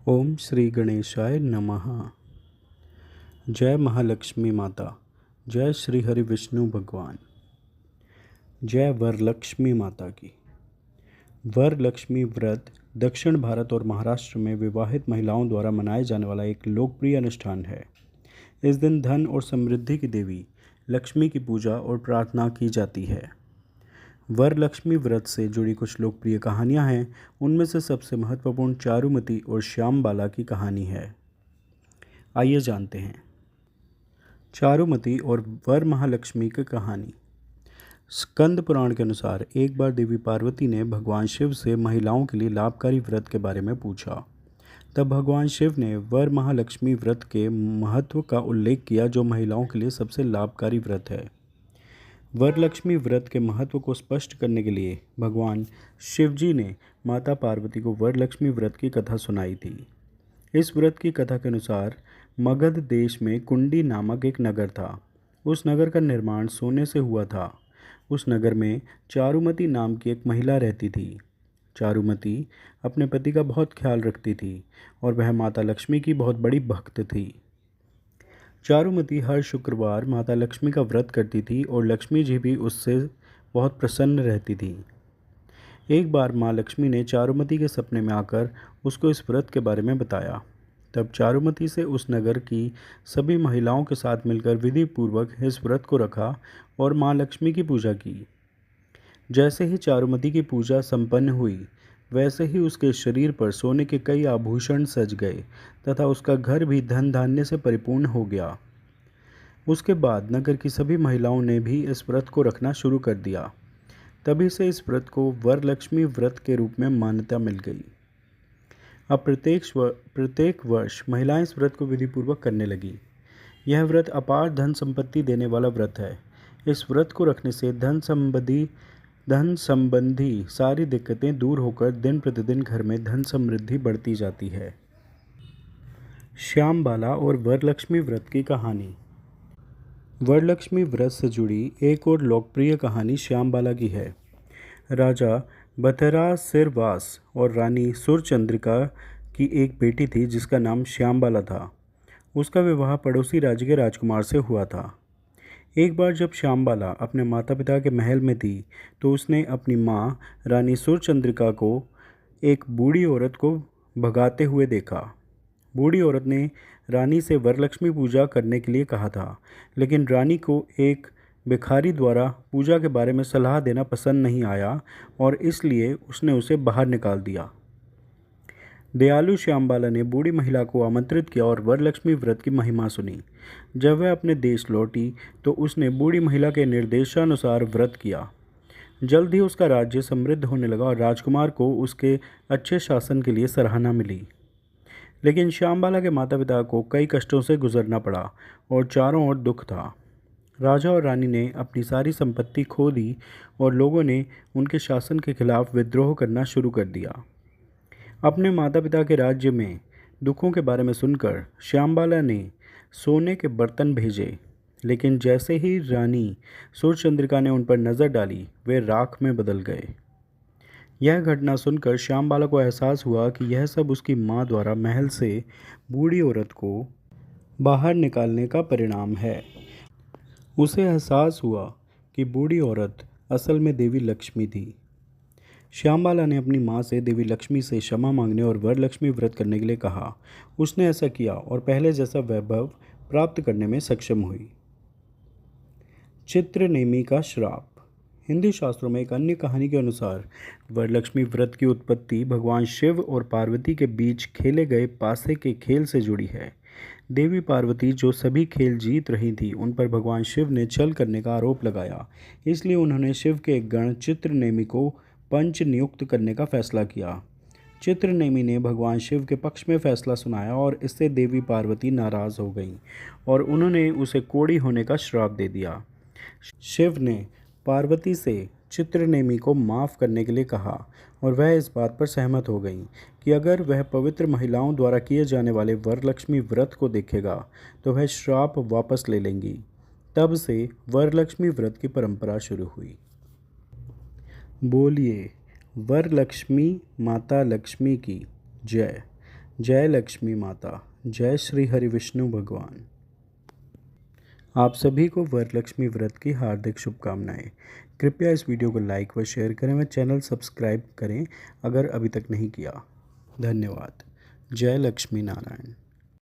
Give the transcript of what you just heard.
ओम श्री गणेशाय नमः। जय महालक्ष्मी माता। जय श्री हरि विष्णु भगवान। जय वरलक्ष्मी माता की। वरलक्ष्मी व्रत दक्षिण भारत और महाराष्ट्र में विवाहित महिलाओं द्वारा मनाए जाने वाला एक लोकप्रिय अनुष्ठान है। इस दिन धन और समृद्धि की देवी लक्ष्मी की पूजा और प्रार्थना की जाती है। वरलक्ष्मी व्रत से जुड़ी कुछ लोकप्रिय कहानियां हैं। उनमें से सबसे महत्वपूर्ण चारुमती और श्यामबाला की कहानी है। आइए जानते हैं चारुमती और वर महालक्ष्मी की कहानी। स्कंद पुराण के अनुसार एक बार देवी पार्वती ने भगवान शिव से महिलाओं के लिए लाभकारी व्रत के बारे में पूछा। तब भगवान शिव ने वर महालक्ष्मी व्रत के महत्व का उल्लेख किया, जो महिलाओं के लिए सबसे लाभकारी व्रत है। वरलक्ष्मी व्रत के महत्व को स्पष्ट करने के लिए भगवान शिवजी ने माता पार्वती को वरलक्ष्मी व्रत की कथा सुनाई थी। इस व्रत की कथा के अनुसार मगध देश में कुंडी नामक एक नगर था। उस नगर का निर्माण सोने से हुआ था। उस नगर में चारुमती नाम की एक महिला रहती थी। चारुमती अपने पति का बहुत ख्याल रखती थी और वह माता लक्ष्मी की बहुत बड़ी भक्त थी। चारुमती हर शुक्रवार माता लक्ष्मी का व्रत करती थी और लक्ष्मी जी भी उससे बहुत प्रसन्न रहती थी। एक बार माँ लक्ष्मी ने चारुमती के सपने में आकर उसको इस व्रत के बारे में बताया। तब चारुमती से उस नगर की सभी महिलाओं के साथ मिलकर विधि पूर्वक इस व्रत को रखा और माँ लक्ष्मी की पूजा की। जैसे ही चारुमती की पूजा संपन्न हुई, वैसे ही उसके शरीर पर सोने के कई आभूषण सज गए तथा उसका घर भी धन धान्य से परिपूर्ण हो गया। उसके बाद नगर की सभी महिलाओं ने भी इस व्रत को रखना शुरू कर दिया। तभी से इस व्रत को वरलक्ष्मी व्रत के रूप में मान्यता मिल गई। अब प्रत्येक वर्ष महिलाएं इस व्रत को विधिपूर्वक करने लगी। यह व्रत अपार धन संपत्ति देने वाला व्रत है। इस व्रत को रखने से धन संबंधी सारी दिक्कतें दूर होकर दिन प्रतिदिन घर में धन समृद्धि बढ़ती जाती है। श्यामबाला और वरलक्ष्मी व्रत की कहानी। वरलक्ष्मी व्रत से जुड़ी एक और लोकप्रिय कहानी श्यामबाला की है। राजा बथरासिरवास और रानी सुरचंद्रिका की एक बेटी थी जिसका नाम श्यामबाला था। उसका विवाह पड़ोसी राज्य के राजकुमार से हुआ था। एक बार जब श्यामबाला अपने माता पिता के महल में थी तो उसने अपनी माँ रानी सुरचंद्रिका को एक बूढ़ी औरत को भगाते हुए देखा। बूढ़ी औरत ने रानी से वरलक्ष्मी पूजा करने के लिए कहा था, लेकिन रानी को एक भिखारी द्वारा पूजा के बारे में सलाह देना पसंद नहीं आया और इसलिए उसने उसे बाहर निकाल दिया। दयालु श्यामबाला ने बूढ़ी महिला को आमंत्रित किया और वरलक्ष्मी व्रत की महिमा सुनी। जब वह अपने देश लौटी तो उसने बूढ़ी महिला के निर्देशानुसार व्रत किया। जल्द ही उसका राज्य समृद्ध होने लगा और राजकुमार को उसके अच्छे शासन के लिए सराहना मिली। लेकिन श्यामबाला के माता पिता को कई कष्टों से गुजरना पड़ा और चारों ओर दुख था। राजा और रानी ने अपनी सारी संपत्ति खो दी और लोगों ने उनके शासन के खिलाफ विद्रोह करना शुरू कर दिया। अपने माता पिता के राज्य में दुखों के बारे में सुनकर श्यामबाला ने सोने के बर्तन भेजे, लेकिन जैसे ही रानी सुरचंद्रिका ने उन पर नज़र डाली, वे राख में बदल गए। यह घटना सुनकर श्यामबाला को एहसास हुआ कि यह सब उसकी माँ द्वारा महल से बूढ़ी औरत को बाहर निकालने का परिणाम है। उसे एहसास हुआ कि बूढ़ी औरत असल में देवी लक्ष्मी थी। श्यामबाला ने अपनी माँ से देवी लक्ष्मी से क्षमा मांगने और वरलक्ष्मी व्रत करने के लिए कहा। उसने ऐसा किया और पहले जैसा वैभव प्राप्त करने में सक्षम हुई। चित्रनेमी का श्राप। हिंदू शास्त्रों में एक अन्य कहानी के अनुसार वरलक्ष्मी व्रत की उत्पत्ति भगवान शिव और पार्वती के बीच खेले गए पासे के खेल से जुड़ी है। देवी पार्वती जो सभी खेल जीत रही थी, उन पर भगवान शिव ने छल करने का आरोप लगाया। इसलिए उन्होंने शिव के एक गण चित्रनेमी को पंच नियुक्त करने का फैसला किया। चित्रनेमी ने भगवान शिव के पक्ष में फैसला सुनाया और इससे देवी पार्वती नाराज़ हो गईं और उन्होंने उसे कोढ़ी होने का श्राप दे दिया। शिव ने पार्वती से चित्रनेमी को माफ़ करने के लिए कहा और वह इस बात पर सहमत हो गई कि अगर वह पवित्र महिलाओं द्वारा किए जाने वाले वरलक्ष्मी व्रत को देखेगा तो वह श्राप वापस ले लेंगी। तब से वरलक्ष्मी व्रत की परंपरा शुरू हुई। बोलिए वरलक्ष्मी माता लक्ष्मी की जय। जय लक्ष्मी माता, जय श्री हरि विष्णु भगवान। आप सभी को वरलक्ष्मी व्रत की हार्दिक शुभकामनाएं। कृपया इस वीडियो को लाइक व शेयर करें व चैनल सब्सक्राइब करें अगर अभी तक नहीं किया। धन्यवाद। जय लक्ष्मी नारायण।